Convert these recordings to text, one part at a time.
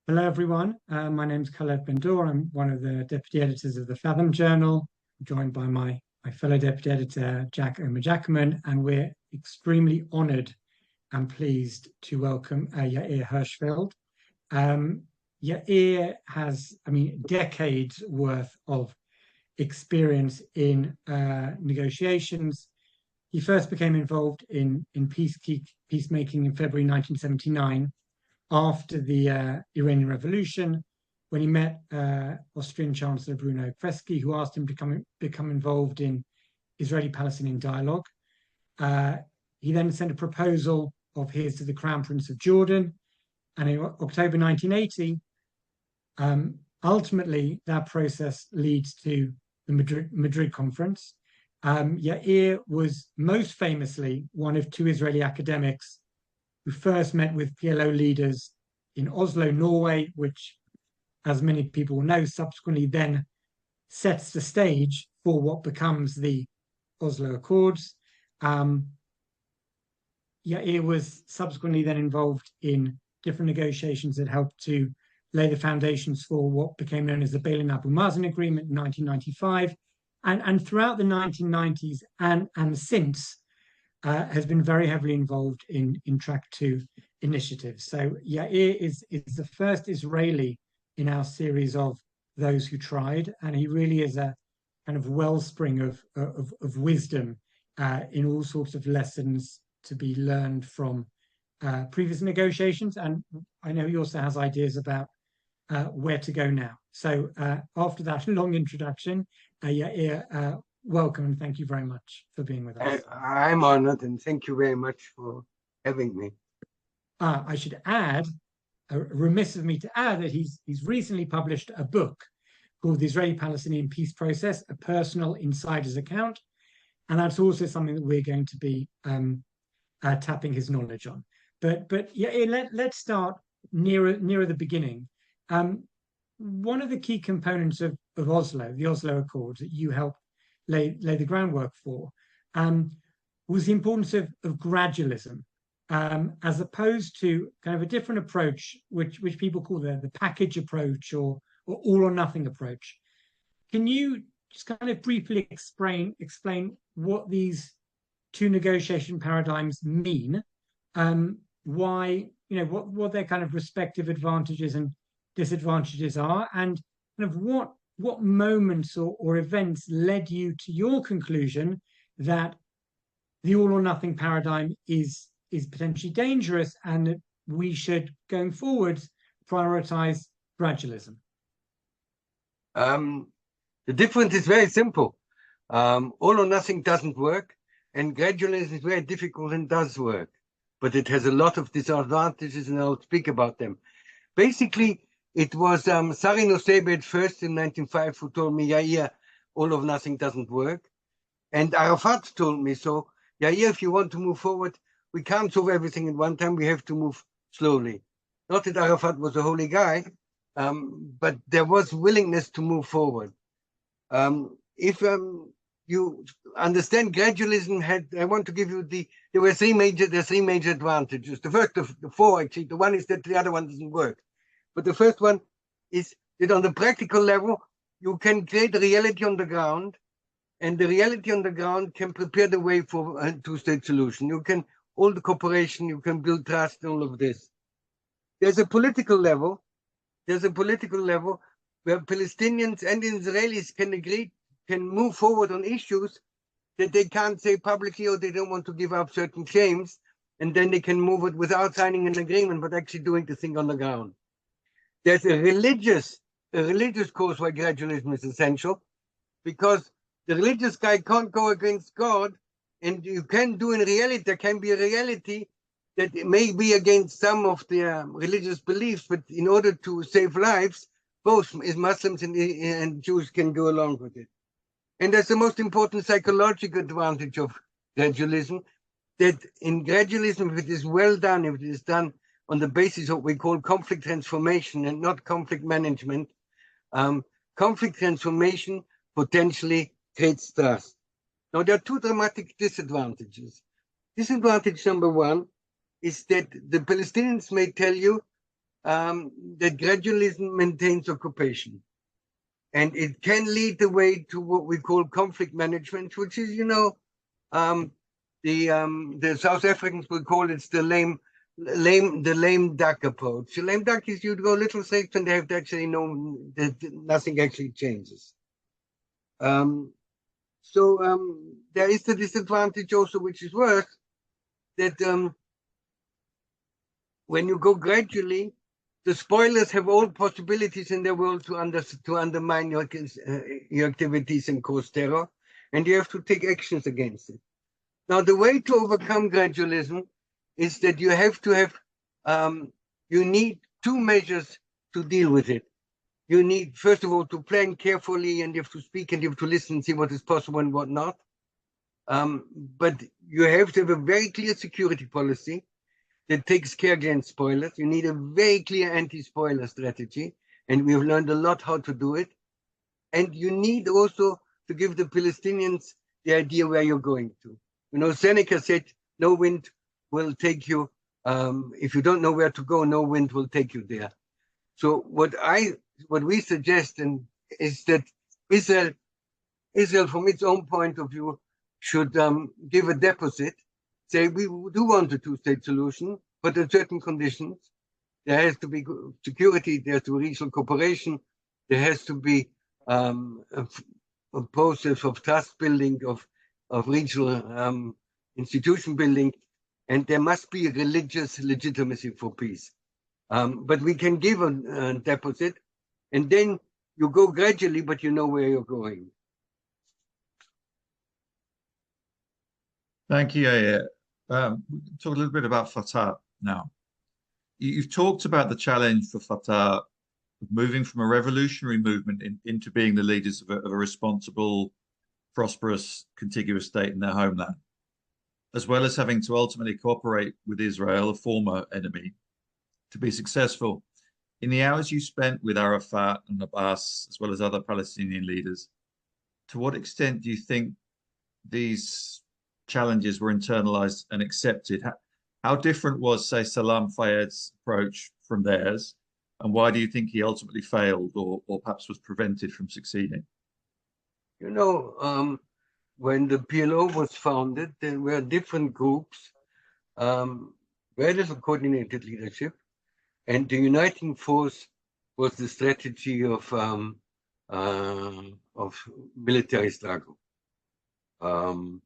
Hello, everyone. My name is Khaled Bendour. I'm one of the deputy editors of the Fathom journal, joined by my fellow deputy editor, Jack Omer-Jackaman, and we're extremely honored and pleased to welcome Yair Hirschfeld. Yair has, decades worth of experience in negotiations. He first became involved in peacemaking in February 1979, after the Iranian Revolution, when he met Austrian Chancellor Bruno Kreisky, who asked him to become involved in Israeli-Palestinian dialogue. He then sent a proposal of his to the Crown Prince of Jordan, and in October 1980, ultimately that process leads to the Madrid Conference. Yair was most famously one of two Israeli academics who first met with PLO leaders in Oslo, Norway, which, as many people know, subsequently then sets the stage for what becomes the Oslo Accords. Yair was subsequently then involved in different negotiations that helped to lay the foundations for what became known as the Beilin-Abu Mazen Agreement in 1995. And throughout the 1990s and since, has been very heavily involved in Track 2 initiatives. So Yair is the first Israeli in our series of those who tried, and he really is a kind of wellspring of wisdom in all sorts of lessons to be learned from previous negotiations. And I know he also has ideas about where to go now. So after that long introduction, Yair, welcome, and thank you very much for being with us. I'm honored, and thank you very much for having me. I should add, remiss of me to add, that he's recently published a book called The Israeli-Palestinian Peace Process, a personal insider's account, and that's also something that we're going to be tapping his knowledge on. But yeah, let's start nearer the beginning. One of the key components of Oslo, the Oslo Accords, that you helped lay the groundwork for, was the importance of gradualism, as opposed to kind of a different approach, which people call the package approach or all or nothing approach. Can you just kind of briefly explain what these two negotiation paradigms mean, why, what their kind of respective advantages and disadvantages are, and kind of what moments or events led you to your conclusion that the all or nothing paradigm is potentially dangerous and that we should, going forward, prioritize gradualism? The difference is very simple. All or nothing doesn't work, and gradualism is very difficult and does work, but it has a lot of disadvantages, and I'll speak about them. Basically, it was Sari Nosebet first in 1905 who told me, Yair, all or nothing doesn't work. And Arafat told me, so, Yair, if you want to move forward, we can't solve everything at one time, we have to move slowly. Not that Arafat was a holy guy, but there was willingness to move forward. If you understand gradualism I want to give you there were three major advantages. The first of the four, actually, the one is that the other one doesn't work. But the first one is that on the practical level, you can create a reality on the ground, and the reality on the ground can prepare the way for a two-state solution. You can hold the cooperation, you can build trust, and all of this. There's a political level where Palestinians and Israelis can move forward on issues that they can't say publicly, or they don't want to give up certain claims, and then they can move it without signing an agreement, but actually doing the thing on the ground. There's a religious cause why gradualism is essential, because the religious guy can't go against God, and you can do in reality, there can be a reality that may be against some of their religious beliefs, but in order to save lives, both Muslims and Jews can go along with it. And that's the most important psychological advantage of gradualism, that in gradualism, if it is well done, if it is done on the basis of what we call conflict transformation and not conflict management, conflict transformation potentially creates trust. Now, there are two dramatic disadvantages. Disadvantage number one is that the Palestinians may tell you that gradualism maintains occupation. And it can lead the way to what we call conflict management, which is, the South Africans would call it the lame duck approach. The lame duck is you'd go little steps and they have to actually know that nothing actually changes. So there is the disadvantage also, which is worse, that when you go gradually, the spoilers have all possibilities in their world to undermine your activities and cause terror, and you have to take actions against it. Now, the way to overcome gradualism is that you have to have, you need two measures to deal with it. You need, first of all, to plan carefully, and you have to speak and you have to listen and see what is possible and what not. But you have to have a very clear security policy that takes care against spoilers. You need a very clear anti-spoiler strategy, and we have learned a lot how to do it. And you need also to give the Palestinians the idea where you're going to. Seneca said, no wind will take you, if you don't know where to go, no wind will take you there. So what we suggest is that Israel, from its own point of view, should give a deposit, say we do want a two-state solution, but at certain conditions. There has to be security, there has to be regional cooperation, there has to be a process of trust building, of regional institution building, and there must be a religious legitimacy for peace. But we can give a deposit, and then you go gradually, but you know where you're going. Thank you, Yair. Talk a little bit about Fatah now. You've talked about the challenge for Fatah of moving from a revolutionary movement into being the leaders of a responsible, prosperous, contiguous state in their homeland, as well as having to ultimately cooperate with Israel, a former enemy, to be successful. In the hours you spent with Arafat and Abbas, as well as other Palestinian leaders, to what extent do you think these challenges were internalized and accepted? How different was, say, Salam Fayyad's approach from theirs? And why do you think he ultimately failed or perhaps was prevented from succeeding? When the PLO was founded, there were different groups, where there's a coordinated leadership, and the uniting force was the strategy of military struggle. And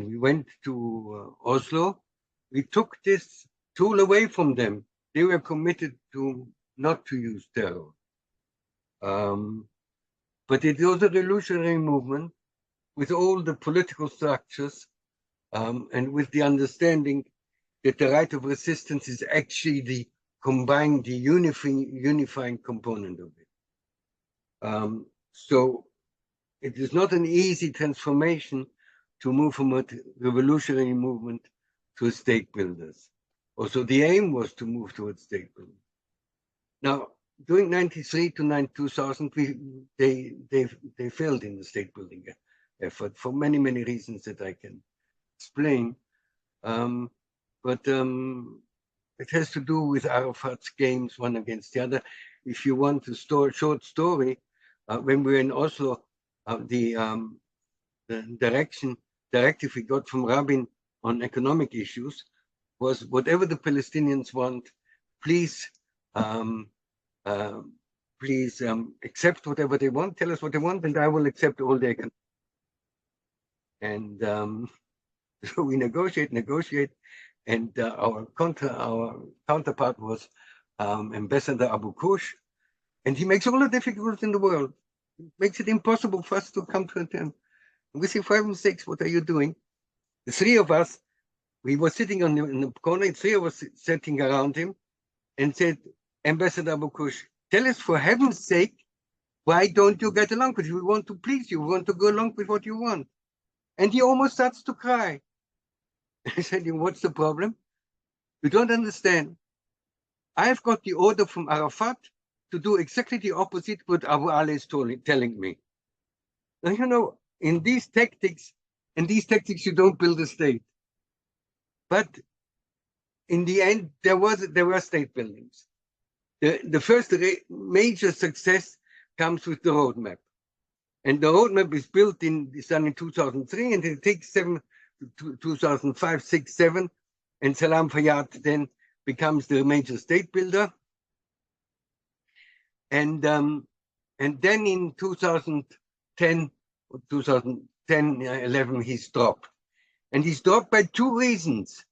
we went to Oslo. We took this tool away from them. They were committed to not to use terror. But it was a revolutionary movement with all the political structures and with the understanding that the right of resistance is actually the unifying component of it. So it is not an easy transformation to move from a revolutionary movement to a state builders. Also, the aim was to move towards state building. Now, during 93 to 2000, they failed in the state building effort for many, many reasons that I can explain. But it has to do with Arafat's games, one against the other. If you want a short story, when we were in Oslo, the directive we got from Rabin on economic issues was whatever the Palestinians want, please accept whatever they want, tell us what they want, and I will accept all their. And so we negotiate, and our counterpart was Ambassador Abu Kush, and he makes all the difficulties in the world. It makes it impossible for us to come to a term. And we say, for heaven's sakes, what are you doing? The three of us, we were sitting in the corner, and three of us sitting around him, and said, Ambassador Abu Kush, tell us for heaven's sake, why don't you get along? Because we want to please you, we want to go along with what you want. And he almost starts to cry. I said, what's the problem? You don't understand. I've got the order from Arafat to do exactly the opposite what Abu Ali is telling me. Now, in these tactics, you don't build a state. But in the end, there were state buildings. The first major success comes with the roadmap. And the roadmap is built done in 2003, and it takes 2005, 6, 7, and Salam Fayyad then becomes the major state builder. And then in 2010, 11, he's dropped. And he's dropped by two reasons.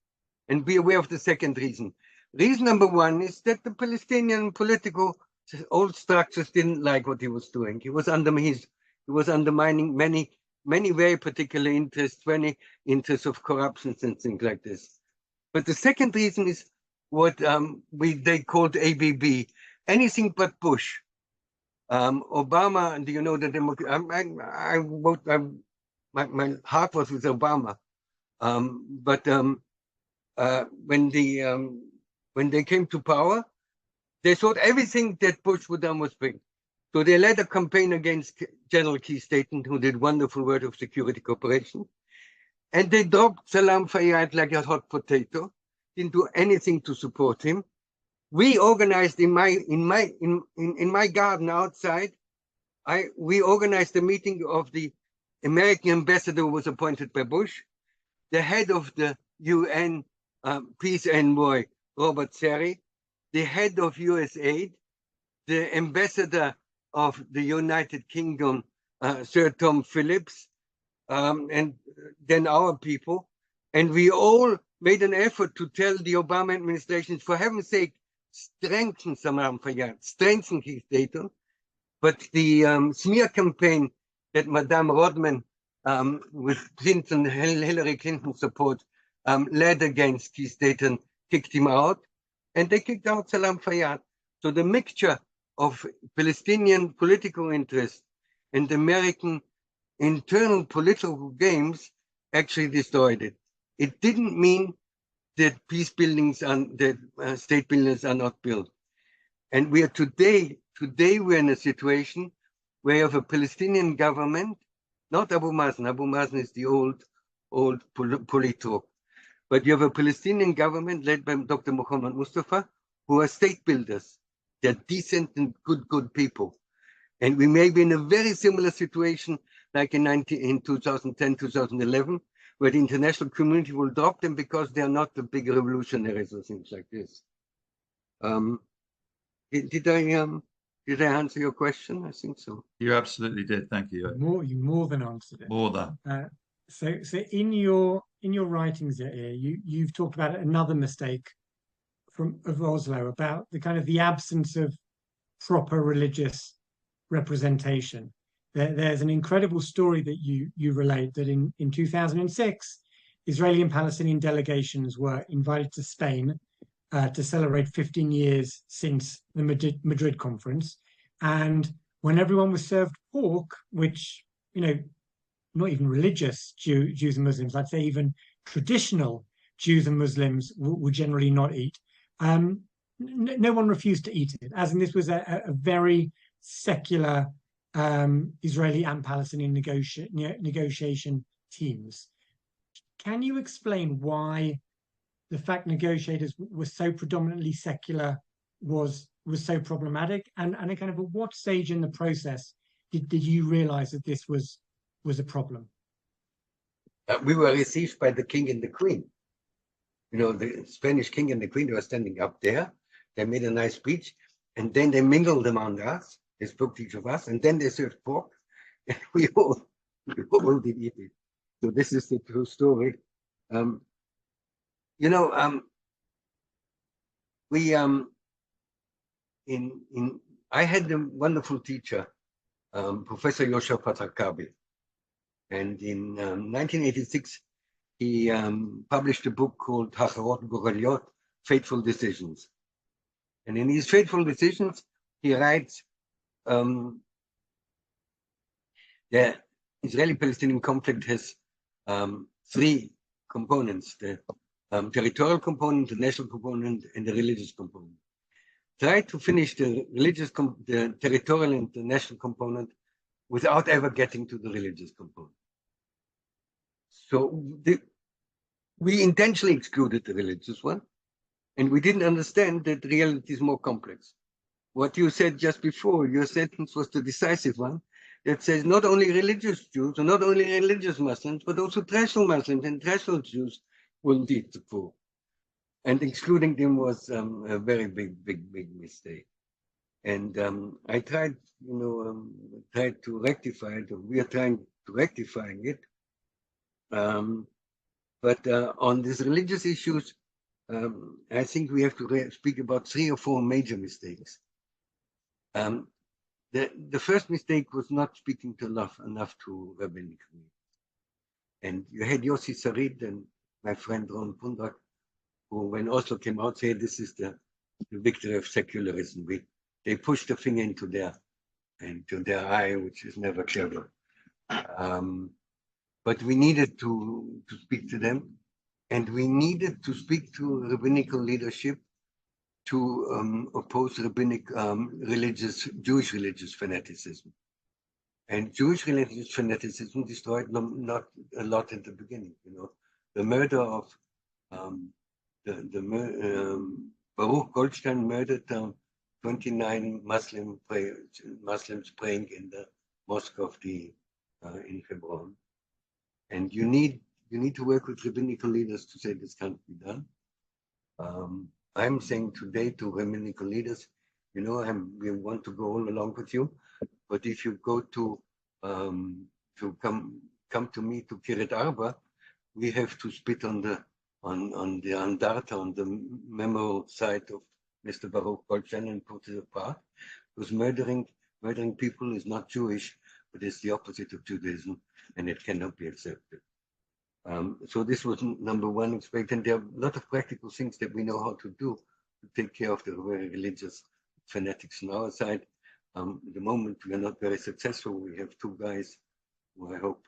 And be aware of the second reason. Reason number one is that the Palestinian political old structures didn't like what he was doing. He was undermining many very particular interests, many interests of corruption and things like this. But the second reason is what they called ABB, anything but Bush. Obama, and you know that my heart was with Obama, but when they came to power, they thought everything that Bush would done was big. So they led a campaign against General Keith Staton, who did wonderful work of security cooperation, and they dropped Salam Fayyad like a hot potato. Didn't do anything to support him. We organized in my garden outside. We organized a meeting of the American ambassador who was appointed by Bush, the head of the UN peace envoy Robert Seri, the head of USAID, the ambassador of the United Kingdom, Sir Tom Phillips, and then our people, and we all made an effort to tell the Obama administration, for heaven's sake, strengthen Salam Fayyad, strengthen Keith Dayton. But the smear campaign that Madame Rodman, with Hillary Clinton support, led against Keith Dayton, kicked him out, and they kicked out Salam Fayyad. So the mixture of Palestinian political interest and American internal political games actually destroyed it. It didn't mean that peace buildings and that state buildings are not built. And we are today we're in a situation where you have a Palestinian government, not Abu Mazen. Abu Mazen is the old politok. But you have a Palestinian government led by Dr. Mohammed Mustafa, who are state builders. They're decent and good people. And we may be in a very similar situation like in 2010, 2011, where the international community will drop them because they are not the big revolutionaries or things like this. Did I answer your question? I think so. You absolutely did. Thank you. You more than answered it. More than. So in your writings here, you've talked about another mistake of Oslo about the absence of proper religious representation. There's an incredible story that you relate that in 2006, Israeli and Palestinian delegations were invited to Spain to celebrate 15 years since the Madrid Conference. And when everyone was served pork, which, not even religious Jews and Muslims, I'd say even traditional Jews and Muslims would generally not eat, no one refused to eat it, as in this was a very secular Israeli and Palestinian negotiation teams. Can you explain why the fact negotiators were so predominantly secular was so problematic, and at what stage in the process did you realize that this was a problem? We were received by the king and the queen. The Spanish king and the queen were standing up there. They made a nice speech, and then they mingled among us. They spoke to each of us, and then they served pork, and we all did eat it. So this is the true story. I had a wonderful teacher, Professor Yoshafat Akabi, and in 1986 he published a book called Hacharot Goraliot, Fateful Decisions. And in these fateful decisions, he writes, the Israeli-Palestinian conflict has three components: the territorial component, the national component, and the religious component. Try to finish the territorial and the national component without ever getting to the religious component. So we intentionally excluded the religious one, and we didn't understand that reality is more complex. what you said just before, your sentence was the decisive one, that says not only religious Jews, or not only religious Muslims, but also traditional Muslims and traditional Jews will lead the poor. And excluding them was a very big mistake. And I tried, tried to rectify it, or we are trying to rectify it. But on these religious issues, I think we have to speak about 3 or 4 major mistakes. The first mistake was not speaking enough to rabbinic community. And you had Yossi Sarid and my friend Ron Pundak, who, when Oslo came out, said this is the victory of secularism. They pushed the finger into their eye, which is never clever. But we needed to speak to them, and we needed to speak to rabbinical leadership to oppose rabbinic Jewish religious fanaticism. And Jewish religious fanaticism destroyed not a lot at the beginning. The murder of Baruch Goldstein murdered 29 Muslims praying in the mosque of in Hebron. And you need to work with rabbinical leaders to say this can't be done. I'm saying today to rabbinical leaders, we want to go all along with you, but if you go to come to me to Kiryat Arba, we have to spit on the Andarte, on the memorial site of Mr. Baruch Goldstein and put it apart, because murdering people is not Jewish, but it's the opposite of Judaism, and it cannot be accepted. So this was number one aspect, and there are a lot of practical things that we know how to do to take care of the very religious fanatics on our side. At the moment, we are not very successful. We have 2 guys who I hope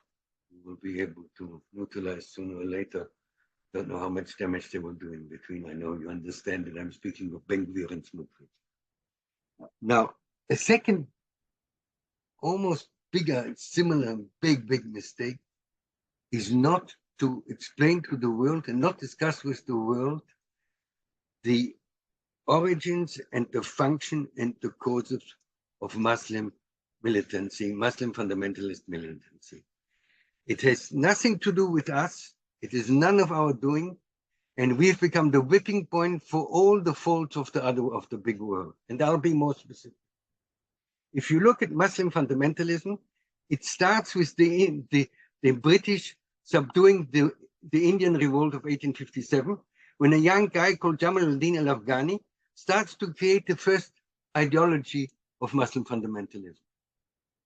will be able to neutralize sooner or later. Don't know how much damage they will do in between. I know you understand that I'm speaking of Ben-Gvir and Smotrich. Now, a second, almost bigger, similar, big mistake is not to explain to the world and not discuss with the world the origins and the function and the causes of Muslim militancy, Muslim fundamentalist militancy. It has nothing to do with us. It is none of our doing. And we've become the whipping point for all the faults of the big world. And I'll be more specific. If you look at Muslim fundamentalism, it starts with the British subduing the Indian revolt of 1857, when a young guy called Jamal al-Din al-Afghani starts to create the first ideology of Muslim fundamentalism.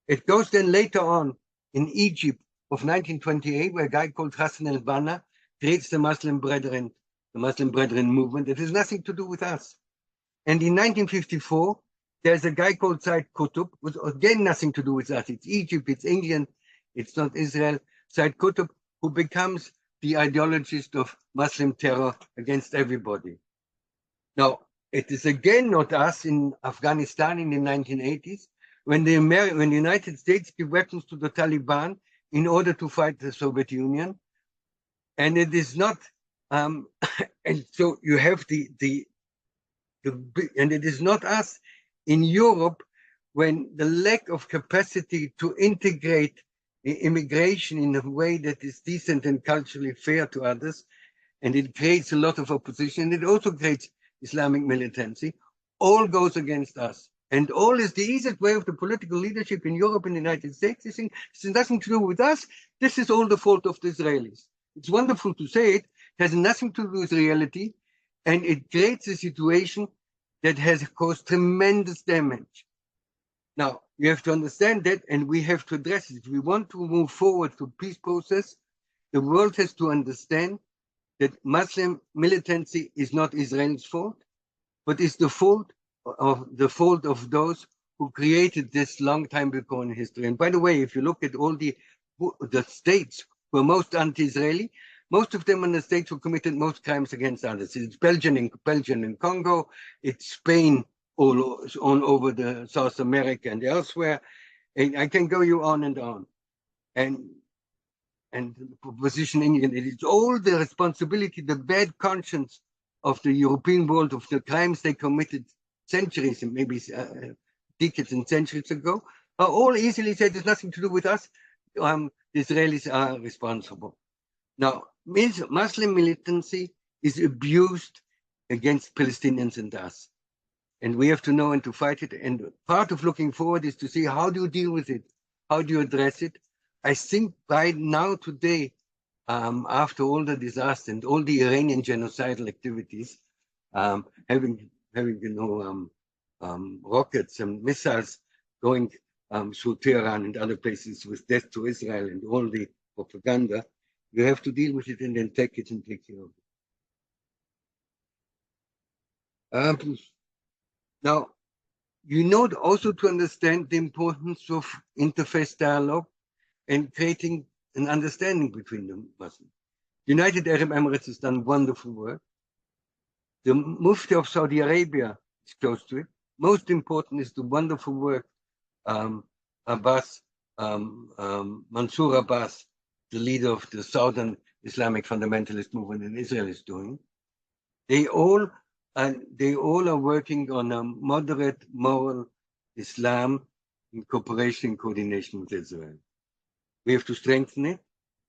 It goes then later on in Egypt of 1928, where a guy called Hassan al-Banna creates the Muslim Brethren movement. It has nothing to do with us. And in 1954, there's a guy called Said Qutb, with again nothing to do with us. It's Egypt, it's England, it's not Israel. Said Qutb, who becomes the ideologist of Muslim terror against everybody. Now, it is again not us in Afghanistan in the 1980s, when the United States give weapons to the Taliban in order to fight the Soviet Union. And it is not, and so you have and it is not us in Europe, when the lack of capacity to integrate immigration in a way that is decent and culturally fair to others, and it creates a lot of opposition. It also creates Islamic militancy. All goes against us. And all is the easiest way of the political leadership in Europe and the United States. This has nothing to do with us. This is all the fault of the Israelis. It's wonderful to say it. It has nothing to do with reality. And it creates a situation that has caused tremendous damage. Now, you have to understand that, and we have to address it. If we want to move forward to peace process, the world has to understand that Muslim militancy is not Israel's fault, but is the fault of those who created this long time ago in history. And by the way, if you look at all the states who are most anti-Israeli, most of them are the states who committed most crimes against others. It's Belgium in Congo, it's Spain all over the South America and elsewhere. And I can go you on and on. And the position in England, it is all the responsibility, the bad conscience of the European world, of the crimes they committed centuries and maybe decades and centuries ago, are all easily said, there's nothing to do with us. The Israelis are responsible. Now, Muslim militancy is abused against Palestinians and us. And we have to know and to fight it. And part of looking forward is to see, how do you deal with it? How do you address it? I think right now, today, after all the disaster and all the Iranian genocidal activities, having rockets and missiles going through Tehran and other places with death to Israel and all the propaganda, you have to deal with it and then take it and take care of it. Now, you know also to understand the importance of interfaith dialogue and creating an understanding between the Muslims. United Arab Emirates has done wonderful work. The Mufti of Saudi Arabia is close to it. Most important is the wonderful work Mansour Abbas, the leader of the Southern Islamic fundamentalist movement in Israel, is doing. They all are working on a moderate moral Islam in cooperation and coordination with Israel. We have to strengthen it.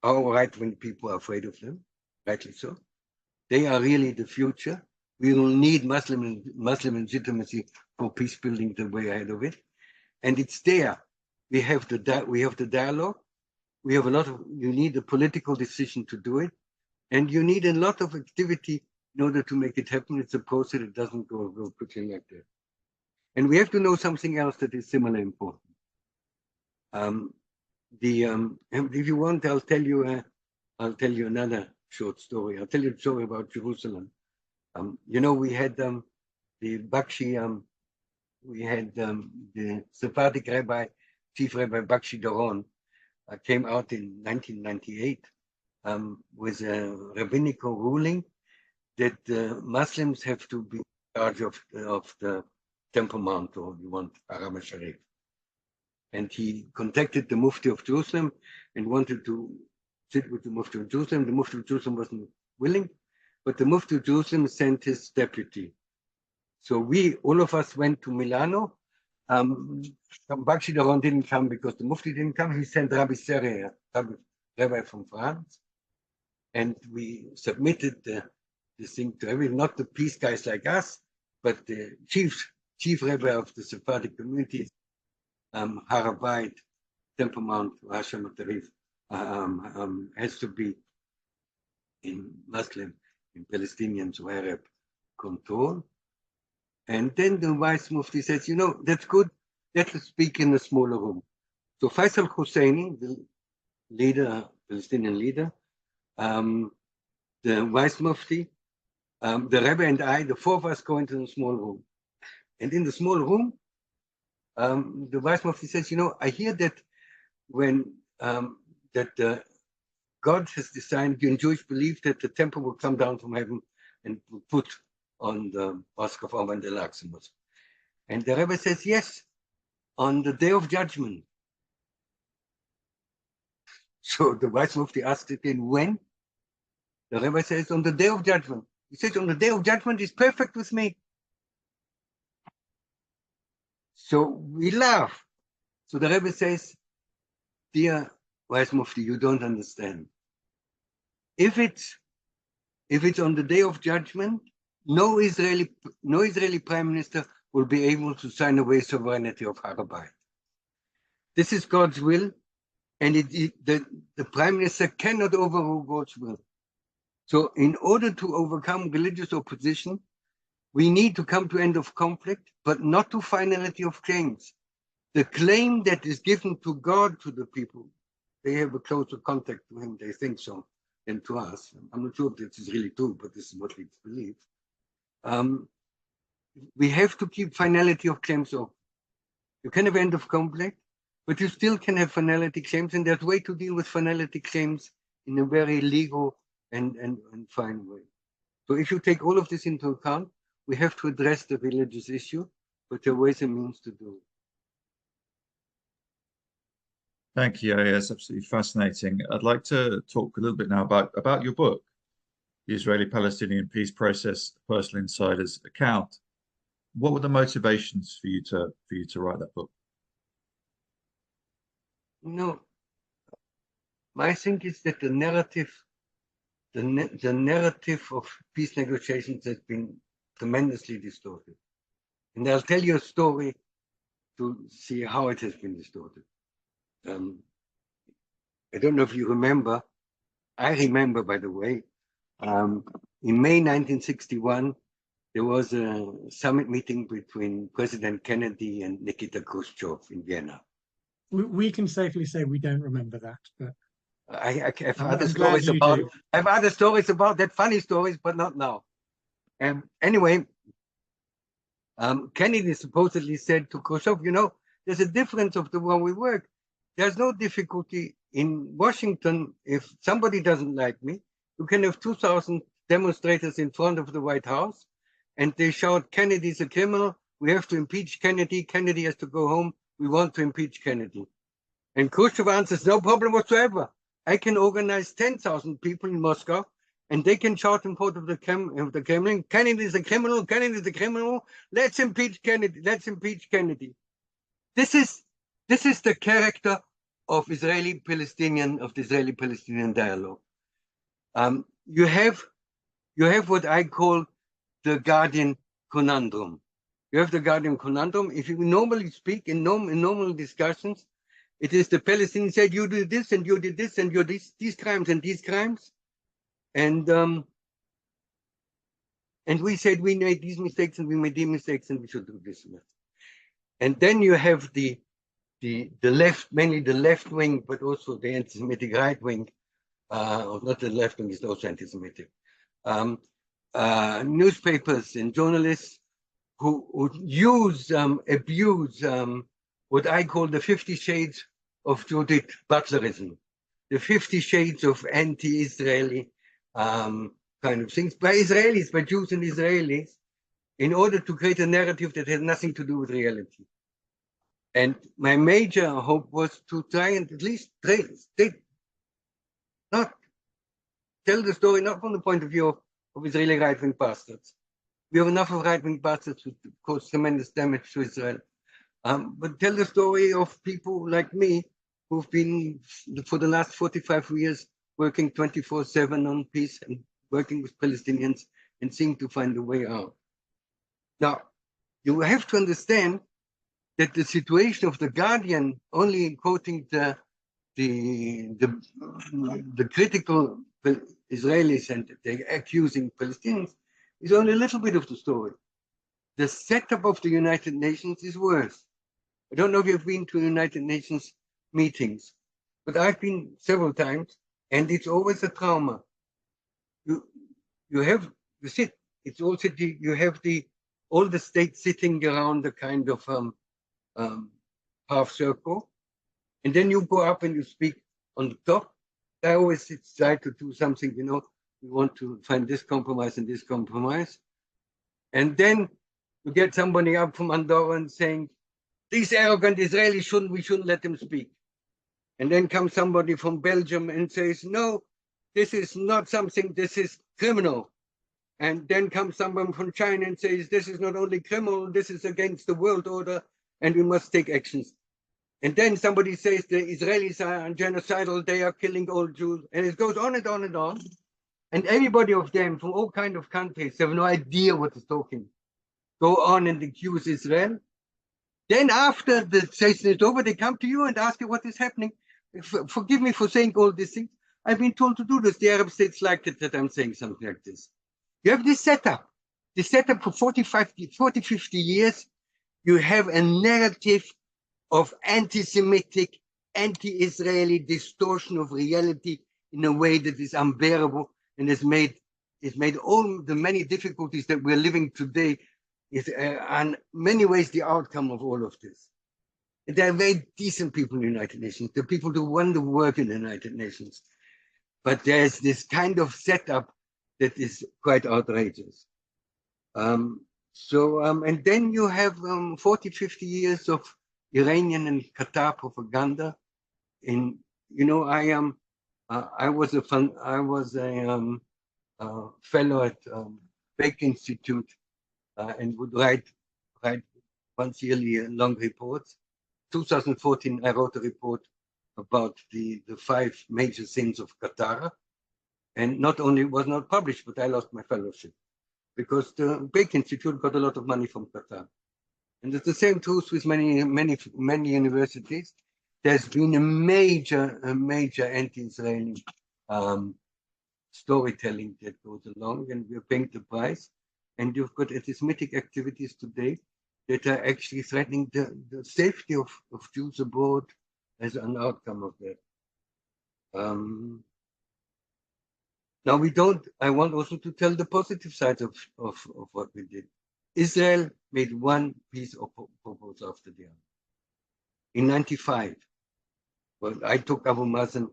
Our right-wing people are afraid of them, rightly so. They are really the future. We will need Muslim legitimacy for peace building the way ahead of it. And it's there. We have the dialogue. We have you need a political decision to do it. And you need a lot of activity in order to make it happen. It's a process. It doesn't go quickly like that. And we have to know something else that is similarly important. If you want, I'll tell you another short story. I'll tell you a story about Jerusalem. We had the Bakshi, the Sephardic Rabbi, Chief Rabbi Bakshi Doron, came out in 1998 with a rabbinical ruling that Muslims have to be in charge of the Temple Mount, or you want Haram Sharif. And he contacted the Mufti of Jerusalem and wanted to sit with the Mufti of Jerusalem. The Mufti of Jerusalem wasn't willing, but the Mufti of Jerusalem sent his deputy. So all of us went to Milano. Bakshi Doron didn't come because the Mufti didn't come. He sent Rabbi Serre, Rabbi from France. And we submitted this thing to everyone, not the peace guys like us, but the chief Rabbi of the Sephardic community, Har HaBayit, Temple Mount, Hashem Tarif, has to be in Muslim, in Palestinian to Arab control. And then the Vice Mufti says, that's good, let us speak in a smaller room. So Faisal Husseini, the Palestinian leader, the Vice Mufti, the Rebbe and I, the four of us go into the small room. And in the small room, the Vice Mufti says, I hear that when God has decided, in Jewish belief, that the temple will come down from heaven and will put on the Mosque of Omar and Al-Aqsa Mosque. And the Rebbe says, yes, on the Day of Judgment. So the Vice Mufti asked again, when? The Rebbe says, on the Day of Judgment. He says, on the Day of Judgment is perfect with me. So we laugh. So the Rebbe says, dear Vice Mufti, you don't understand. If it's on the Day of Judgment, no Israeli Prime Minister will be able to sign away sovereignty of Har HaBayit. This is God's will, and the Prime Minister cannot overrule God's will. So in order to overcome religious opposition, we need to come to end of conflict, but not to finality of claims. The claim that is given to God to the people, they have a closer contact to him, they think so, than to us. I'm not sure if this is really true, but this is what we believe. We have to keep finality of claims open. You can have end of conflict, but you still can have finality claims, and there's a way to deal with finality claims in a very legal and fine way. So if you take all of this into account, we have to address the religious issue, but there are ways and means to do it. Thank you. It's absolutely fascinating. I'd like to talk a little bit now about your book, The Israeli-Palestinian Peace Process, a Personal Insider's Account. What were the motivations for you to write that book? No, my thing is that the narrative of peace negotiations has been tremendously distorted. And I'll tell you a story to see how it has been distorted. I don't know if you remember. I remember, by the way, in May 1961, there was a summit meeting between President Kennedy and Nikita Khrushchev in Vienna. We can safely say we don't remember that, but I have I'm other glad stories you about. do. I have other stories about that, funny stories, but not now. Anyway, Kennedy supposedly said to Khrushchev, you know, there's a difference of the way we work. There's no difficulty in Washington. If somebody doesn't like me, you can have 2,000 demonstrators in front of the White House, and they shout, Kennedy's a criminal. We have to impeach Kennedy. Kennedy has to go home. We want to impeach Kennedy. And Khrushchev answers, no problem whatsoever. I can organize 10,000 people in Moscow, and they can shout in front of the Kremlin, Kennedy is a criminal, Kennedy is a criminal. Let's impeach Kennedy. Let's impeach Kennedy. This is the character of the Israeli-Palestinian dialogue. You have what I call the Guardian conundrum. You have the Guardian conundrum. If you normally speak in normal discussions, it is the Palestinians said, you did this and you did this and you did these crimes and these crimes. And we said we made these mistakes and we made these mistakes and we should do this. And then you have the left, mainly the left wing, but also the anti-Semitic right wing, or not the left wing is also anti-Semitic. Newspapers and journalists who abuse what I call the 50 shades of Judith Butlerism, the 50 shades of anti-Israeli kind of things by Israelis, by Jews and Israelis, in order to create a narrative that has nothing to do with reality. And my major hope was to try and at least not tell the story, not from the point of view of Israeli right-wing bastards. We have enough of right-wing bastards who cause tremendous damage to Israel. But tell the story of people like me who've been, for the last 45 years, working 24/7 on peace and working with Palestinians and seeing to find a way out. Now, you have to understand that the situation of the Guardian, only quoting the critical Israelis and the accusing Palestinians, is only a little bit of the story. The setup of the United Nations is worse. I don't know if you've been to United Nations meetings, but I've been several times, and it's always a trauma. You have the sit. It's also you have all the states sitting around the kind of half circle, and then you go up and you speak on the top. I always try to do something, you know, we want to find this compromise and this compromise. And then you get somebody up from Andorra and saying, these arrogant Israelis we shouldn't let them speak. And then comes somebody from Belgium and says, no, this is not something, this is criminal. And then comes someone from China and says, this is not only criminal, this is against the world order, and we must take actions. And then somebody says the Israelis are genocidal, they are killing all Jews, and it goes on and on and on. And everybody of them from all kinds of countries have no idea what is talking. Go on and accuse Israel. Then after the session is over, they come to you and ask you what is happening. Forgive me for saying all these things. I've been told to do this. The Arab states like it that I'm saying something like this. You have this setup for 40, 50 years. You have a narrative of anti-Semitic, anti-Israeli distortion of reality in a way that is unbearable and has made all the many difficulties that we're living today is in many ways the outcome of all of this. And there are very decent people in the United Nations. There are people who want to work in the United Nations. But there's this kind of setup that is quite outrageous. And then you have 40, 50 years of Iranian and Qatar propaganda. I was a fellow at Baker Institute and would write write once yearly long reports. 2014, I wrote a report about the 5 major sins of Qatar. And not only was not published, but I lost my fellowship because the Baker Institute got a lot of money from Qatar. And it's the same truth with many universities. There's been a major anti-Israeli storytelling that goes along, and we're paying the price. And you've got anti-Semitic activities today that are actually threatening the safety of Jews abroad as an outcome of that. Now I want also to tell the positive side of what we did. Israel made one peace proposal after the other. In 95, well, I took Abu Mazen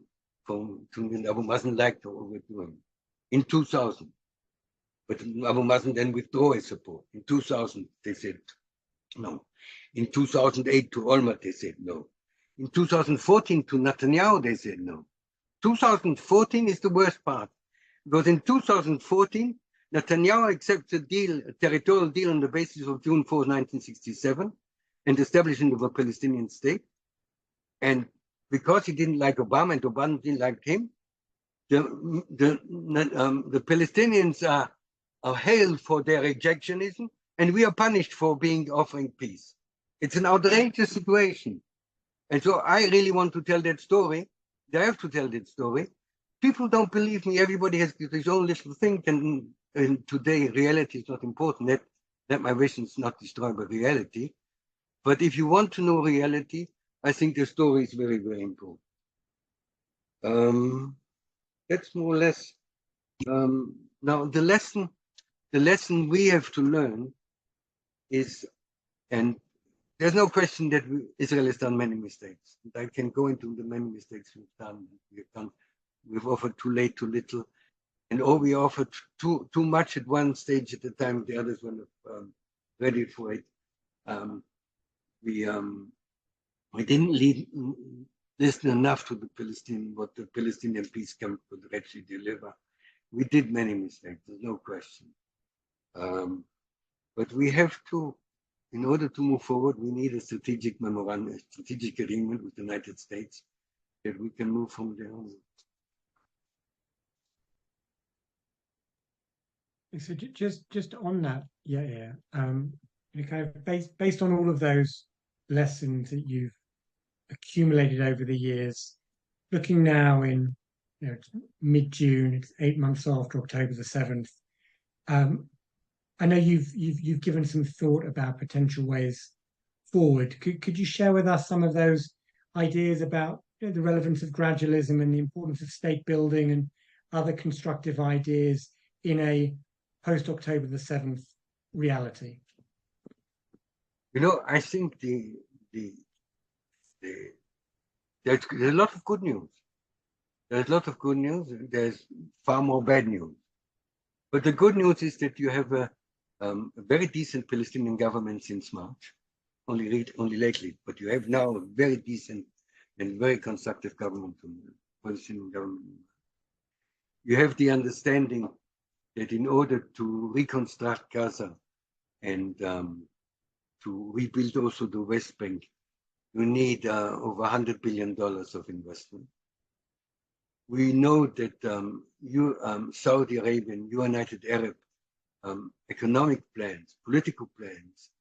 Abu Mazen liked what we were doing. In 2000, but Abu Mazen then withdrew his support. In 2000, they said no. In 2008 to Olmert, they said no. In 2014 to Netanyahu, they said no. 2014 is the worst part, because in 2014, Netanyahu accepts a territorial deal on the basis of June 4, 1967, and establishment of a Palestinian state. And because he didn't like Obama and Obama didn't like him, the Palestinians are hailed for their rejectionism, and we are punished for offering peace. It's an outrageous situation. And so I really want to tell that story. I have to tell that story. People don't believe me. Everybody has his own little thing. And today, reality is not important. That my vision is not destroyed by reality. But if you want to know reality, I think the story is very, very important. That's more or less. Now, the lesson we have to learn is, and there's no question that Israel has done many mistakes. I can go into the many mistakes we've done. We've offered too late, too little, and we offered too much at one stage at a time. The others were not ready for it. We didn't listen enough to what the Palestinian peace camp could actually deliver. We did many mistakes. There's no question. But we have to. In order to move forward, we need a strategic memorandum, a strategic agreement with the United States that we can move from there on. So just on that, yeah. Kind of based on all of those lessons that you've accumulated over the years, looking now in mid-June, it's 8 months after October the 7th. I know you've given some thought about potential ways forward. Could you share with us some of those ideas about the relevance of gradualism and the importance of state building and other constructive ideas in a post-October the 7th reality? I think there's a lot of good news. There's a lot of good news. There's far more bad news. But the good news is that you have a very decent Palestinian government since March, only lately, but you have now a very decent and very constructive government, Palestinian government. You have the understanding that in order to reconstruct Gaza and to rebuild also the West Bank, you need over $100 billion of investment. We know that Saudi Arabia and United Arab economic plans, political plans,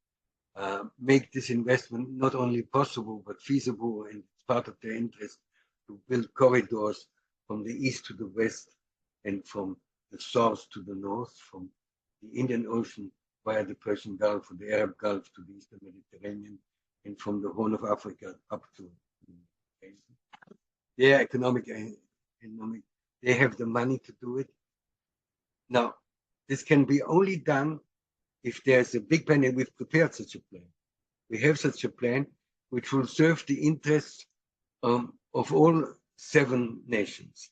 make this investment not only possible but feasible, and it's part of their interest to build corridors from the east to the west and from the south to the north, from the Indian Ocean via the Persian Gulf or the Arab Gulf to the Eastern Mediterranean, and from the Horn of Africa up to their economic, they have the money to do it. Now, this can be only done if there's a big plan, and we've prepared such a plan. We have such a plan which will serve the interests of all 7 nations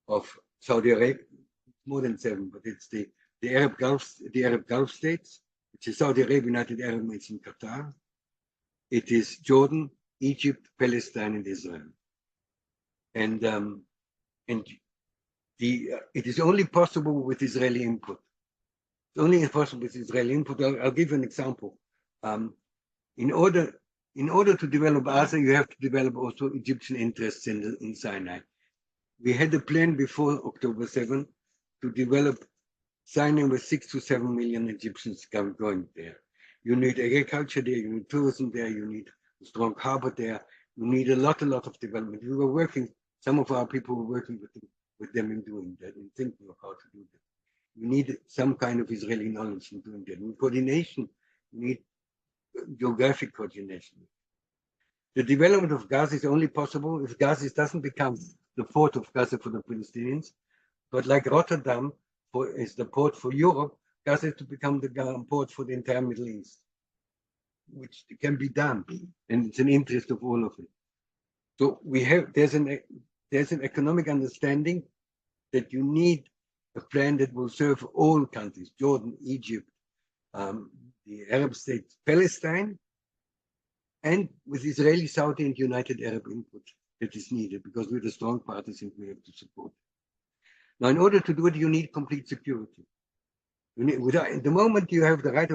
of Saudi Arabia, more than 7, but it's the Arab Gulf states, which is Saudi Arabia, United Arab Emirates, and Qatar. It is Jordan, Egypt, Palestine, and Israel. And it is only possible with Israeli input. It's only possible with Israeli input. I'll give you an example. in order to develop Gaza, you have to develop also Egyptian interests in Sinai. We had a plan before October 7 to develop Sinai with 6 to 7 million Egyptians going there. You need agriculture there, you need tourism there, you need a strong harbor there, you need a lot of development. We were working, some of our people were working with them in doing that and thinking of how to do that. You need some kind of Israeli knowledge in doing that. In coordination, you need geographic coordination. The development of Gaza is only possible if Gaza doesn't become the port of Gaza for the Palestinians, but like Rotterdam is the port for Europe, Gaza has to become the port for the entire Middle East, which can be done, and it's an interest of all of it. So there's an economic understanding that you need a plan that will serve all countries: Jordan, Egypt, the Arab states, Palestine, and with Israeli, Saudi, and United Arab input that is needed, because we're the strong partners and we have to support. Now, in order to do it, you need complete security. The moment you have the right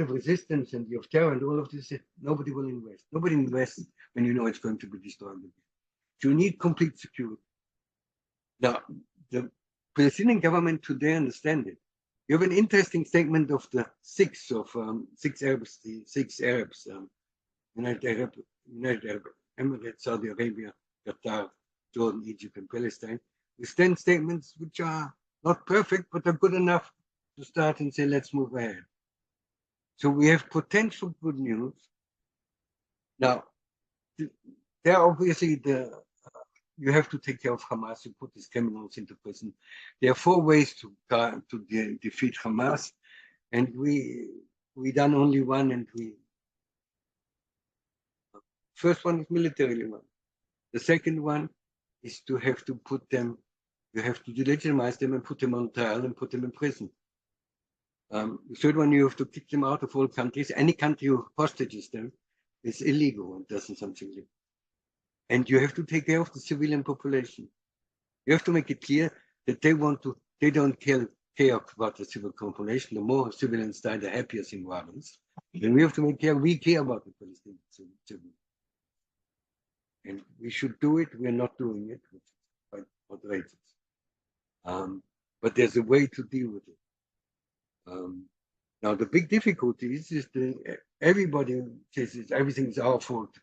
of resistance and you have terror and all of this, nobody will invest. Nobody invests when you know it's going to be destroyed again. So you need complete security. Now, the Palestinian government today understand it. You have an interesting statement of the six Arabs, United Arab Emirates, Saudi Arabia, Qatar, Jordan, Egypt, and Palestine. With 10 statements which are not perfect, but are good enough to start and say, let's move ahead. So we have potential good news. Now, there obviously you have to take care of Hamas, you put these criminals into prison. There are 4 ways to defeat Hamas, and we done only one, and first one is militarily one. The second one is to have to put them, you have to delegitimize them and put them on trial and put them in prison. The third one, you have to kick them out of all countries. Any country who hostages them is illegal and doesn't something illegal. And you have to take care of the civilian population. You have to make it clear that they don't care about the civil population. The more civilians die, the happier Zimbabweans. And we have to make clear we care about the Palestinian civilians. And we should do it. We're not doing it, which is quite outrageous. But there's a way to deal with it. Now, the big difficulty is everybody says everything is our fault.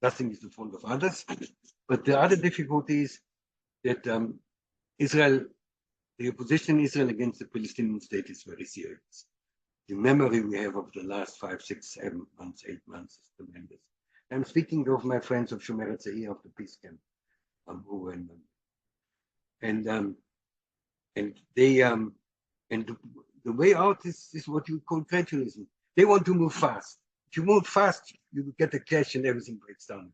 Nothing is the fault of others. But the other difficulty is that the opposition in Israel against the Palestinian state is very serious. The memory we have of the last 5, 6, 7 months, 8 months is tremendous. I'm speaking of my friends of Shomer HaTzair of the peace camp, who were in them. And the way out is what you call gradualism. They want to move fast. If you move fast, you get a clash and everything breaks down.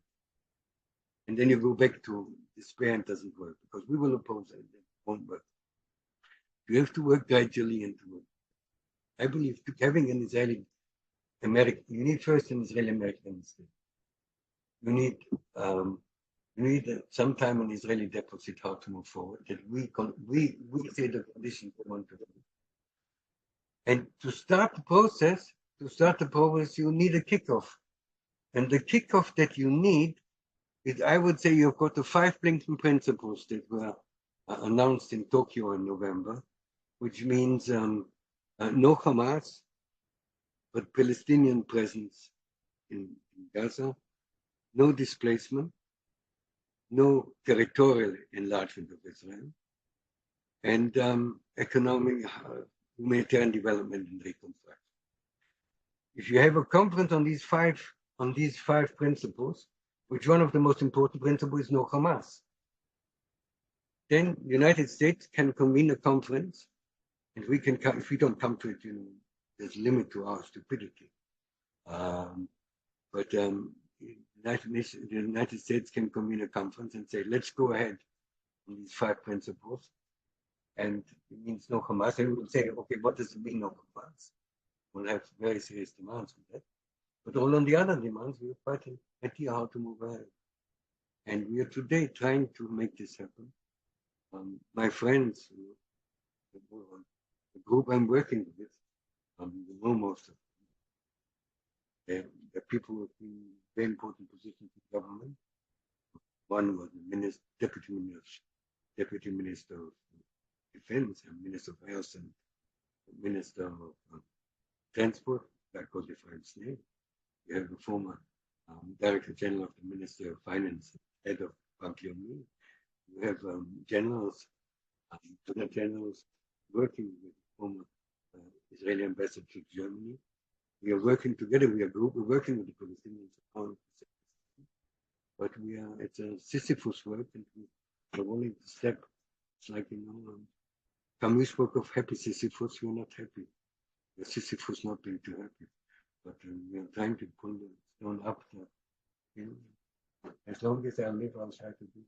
And then you go back to despair and it doesn't work, because we will oppose it. It won't work. You have to work gradually and to work. I believe having an Israeli-American, you need first an Israeli-American state. You need sometime an Israeli deposit how to move forward, that we say the conditions we want to do. And to start the process, you need a kickoff. And the kickoff that you need is, I would say, you've got the 5 blinking principles that were announced in Tokyo in November, which means no Hamas, but Palestinian presence in Gaza, no displacement, no territorial enlargement of Israel, and economic, humanitarian development and reconstruction. If you have a conference on these five principles, which one of the most important principles is no Hamas, then the United States can convene a conference, and we can come. If we don't come to it, there's a limit to our stupidity. But the United States can convene a conference and say, let's go ahead on these 5 principles. And it means no Hamas. And we'll say, okay, what does it mean, no Hamas? We'll have very serious demands on that. But all on the other demands, we're quite an idea how to move ahead. And we are today trying to make this happen. My friends, the group I'm working with, you know most of them. The people who have been in very important positions in government. One was the deputy minister of defense, and minister of health, and minister of transport. That was defined name. We have the former director general of the Ministry of Finance, head of Bank Leumi. We have generals, generals working with the former Israeli ambassador to Germany. We are working together. We're working with the Palestinians, but it's a Sisyphus work, and we're only the step. It's like, Camus spoke of happy Sisyphus. We're not happy. The Sisyphus not being too happy, but we are trying to pull the stone up. As long as I live, I'll try to do.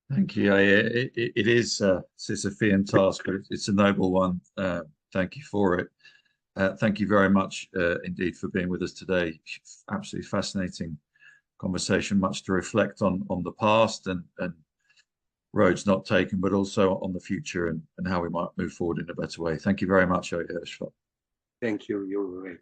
Thank you. It is a Sisyphean task, but it's a noble one. Thank you for it. Thank you very much indeed for being with us today. Absolutely fascinating conversation, much to reflect on the past and roads not taken, but also on the future and how we might move forward in a better way. Thank you very much, Yair Hirschfeld. Thank you. You're right.